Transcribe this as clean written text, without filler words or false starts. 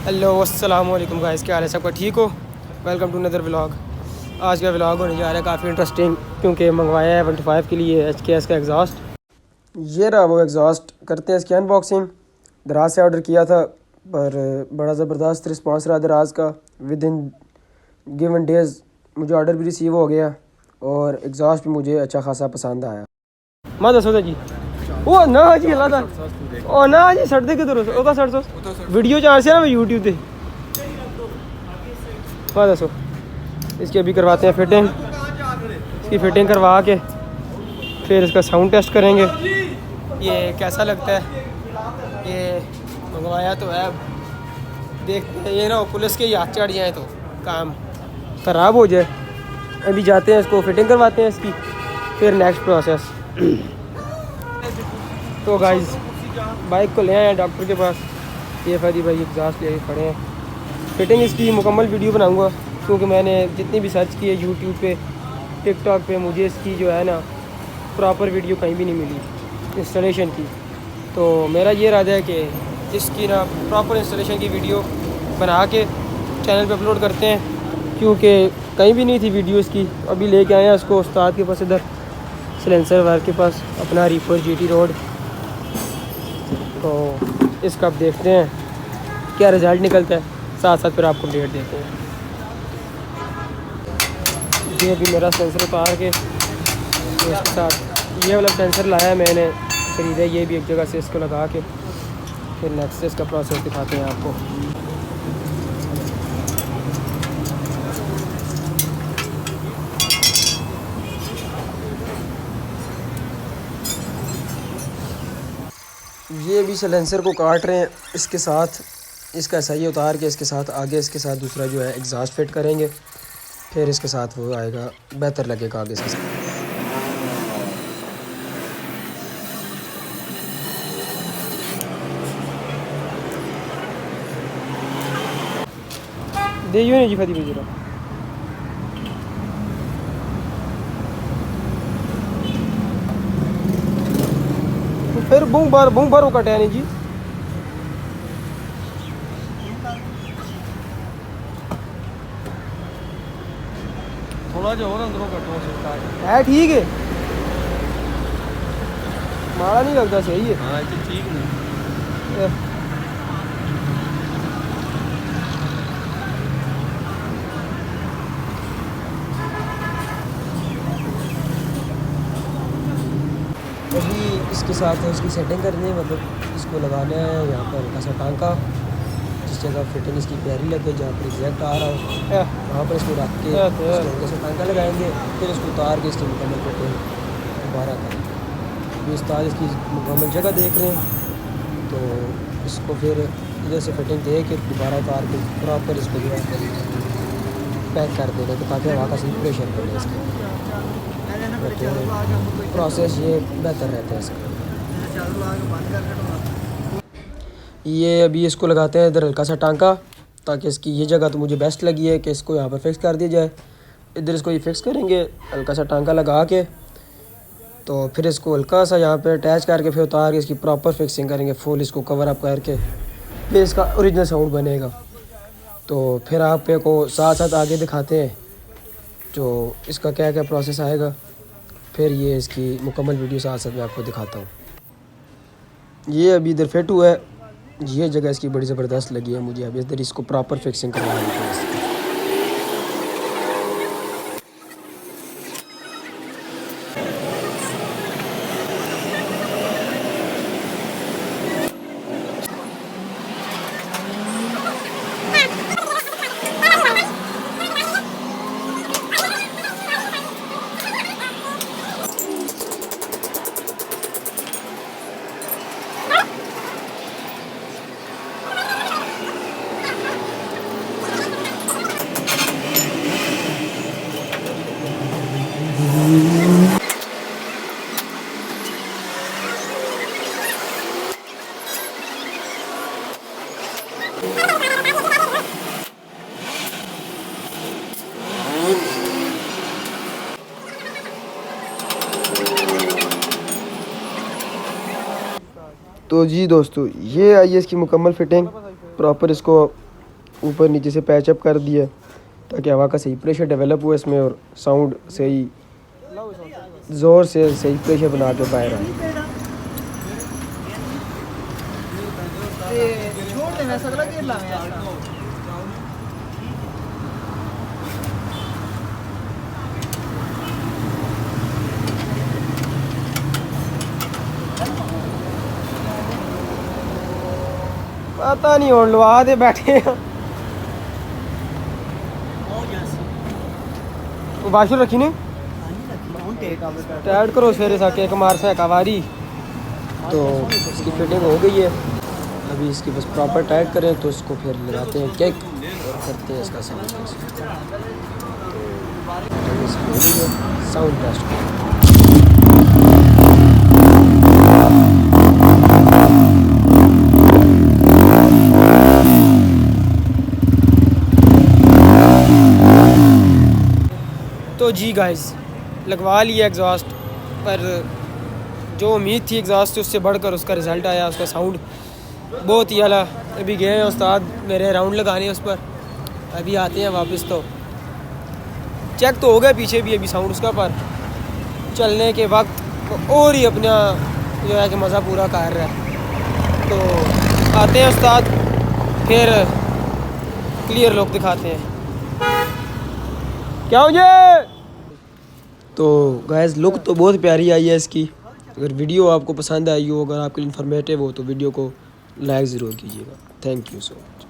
Hello अस्सलाम वालेकुम guys, क्या हाल है? सबका ठीक हो? Welcome to another vlog. आज का व्लॉग होने जा रहा है काफ़ी इंटरेस्टिंग, क्योंकि मंगवाया है 25 के लिए HKS का एग्जॉस्ट। ये रहा वो एग्जॉस्ट। करते हैं इसकी अनबॉक्सिंग। दराज से ऑर्डर किया था, पर बड़ा ज़बरदस्त रिस्पांस रहा दराज का। विद इन गिवन डेज़ मुझे ऑर्डर भी रिसीव हो गया और एग्जॉस्ट भी मुझे अच्छा खासा पसंद आया। मैं दसो जी वो ना जी अल्लाह दा ओ ना जी सड़ दे किधर ओका सड़ सो वीडियो चार से ना मैं यूट्यूब पे। मैं दसो इसकी अभी करवाते हैं फिटिंग। इसकी फिटिंग करवा के फिर इसका साउंड टेस्ट करेंगे, ये कैसा लगता है। ये मंगवाया तो है, अब देखते हैं ये ना पुलिस के हाथ चढ़ जाए तो काम ख़राब हो जाए। अभी जाते हैं इसको फिटिंग करवाते हैं इसकी, फिर नेक्स्ट प्रोसेस। तो गाइस बाइक को ले आए हैं डॉक्टर के पास। ये फैदी भाई एग्जॉस्ट ले खड़े हैं। फिटिंग इसकी मुकम्मल वीडियो बनाऊंगा, क्योंकि मैंने जितनी भी सर्च की है यूट्यूब पे, टिकटॉक पे, मुझे इसकी जो है ना प्रॉपर वीडियो कहीं भी नहीं मिली इंस्टॉलेशन की। तो मेरा ये इरादा है कि इसकी ना प्रॉपर इंस्टॉलेशन की वीडियो बना के चैनल पे अपलोड करते हैं, क्योंकि कहीं भी नहीं थी वीडियो इसकी। अभी लेके आए हैं उसको उस्ताद के पास, इधर सिलेंसर वर्क के पास, अपना रिफर GT रोड। तो इसका अब देखते हैं क्या रिज़ल्ट निकलता है, साथ साथ फिर आपको डेट देते हैं। ये अभी मेरा सेंसर उतार के तो इसके साथ ये वाला सेंसर लाया मैंने, ख़रीदा ये भी एक जगह से। इसको लगा के फिर नेक्स्ट इसका प्रोसेस दिखाते हैं आपको। ये भी सिलेंसर को काट रहे हैं, इसके साथ इसका सही उतार के इसके साथ आगे इसके साथ दूसरा जो है एग्जॉस्ट फिट करेंगे, फिर इसके साथ वो आएगा, बेहतर लगेगा आगे से। दे नहीं जी फती जरा फिर बूम बार वो कटे नहीं जी। थोड़ा जो हो ना अंदरों कट हो सकता है ठीक है, माड़ा नहीं लगता, सही है। हाँ ये ठीक नहीं। अभी इसके साथ इसकी सेटिंग करनी है, मतलब इसको लगाना है यहाँ पर हल्का सा टांका, जिस जगह फिटिंग इसकी प्यारी लगे, जहाँ पर एग्जैक्ट आ रहा हो वहाँ पर इसको रख के हल्का सा टांका लगाएंगे, फिर इसको उतार के इसकी मुकम्मल फिटिंग दोबारा करेंगे। अभी उस्ताद इसकी मुकम्मल जगह देख रहे हैं, तो इसको फिर इधर से फिटिंग दे के दोबारा उतार के प्रॉपर इसको जो है पैक कर देंगे, तो ताकि हवा का सही प्रेशर पड़े इसके। प्रोसेस ये बेहतर रहता है इसका। ये अभी इसको लगाते हैं इधर हल्का सा टांका, ताकि इसकी ये जगह तो मुझे बेस्ट लगी है कि इसको यहाँ पर फिक्स कर दिया जाए। इधर इसको ये फिक्स करेंगे हल्का सा टांका लगा के, तो फिर इसको हल्का सा यहाँ पे अटैच करके फिर उतार के इसकी प्रॉपर फिक्सिंग करेंगे, फुल इसको कवर अप करके, फिर इसका ओरिजिनल साउंड बनेगा। तो फिर आप पे को साथ साथ आगे दिखाते हैं जो इसका क्या क्या प्रोसेस आएगा, फिर ये इसकी मुकम्मल वीडियो साथ साथ मैं आपको दिखाता हूँ। ये अभी इधर फिट हुआ है, ये जगह इसकी बड़ी ज़बरदस्त लगी है मुझे। अभी इधर इसको प्रॉपर फिक्सिंग करवानी है। तो जी दोस्तों, ये आई है इसकी मुकम्मल फिटिंग। प्रॉपर इसको ऊपर नीचे से पैचअप कर दिया ताकि हवा का सही प्रेशर डेवलप हुआ इसमें और साउंड सही ज़ोर से सही प्रेशर बना के बाहर आए। पता नहीं और लवा दे बैठे हैं। वाशर रखी ने टाइट करो सवेरे सा केक मार सा कवारी। तो इसकी फिटिंग हो गई है, अभी इसकी बस प्रॉपर टाइट करें तो इसको फिर लगाते हैं केक और करते हैं इसका साउंड टेस्ट। तो जी गाइस लगवा लिया एग्जॉस्ट, पर जो उम्मीद थी एग्जॉस्ट से उससे बढ़कर उसका रिज़ल्ट आया। उसका साउंड बहुत ही आला। अभी गए हैं उस्ताद मेरे राउंड लगाने उस पर, अभी आते हैं वापस। तो चेक तो हो गया पीछे भी अभी साउंड उसका, पर चलने के वक्त और ही अपना जो है कि मज़ा पूरा कर रहा है। तो आते हैं उस्ताद, फिर क्लियर लुक दिखाते हैं। क्या हो जाए? तो गाइस लुक तो बहुत प्यारी आई है इसकी। अगर वीडियो आपको पसंद आई हो, अगर आपके लिए इन्फॉर्मेटिव हो, तो वीडियो को लाइक ज़रूर कीजिएगा। Thank you so much.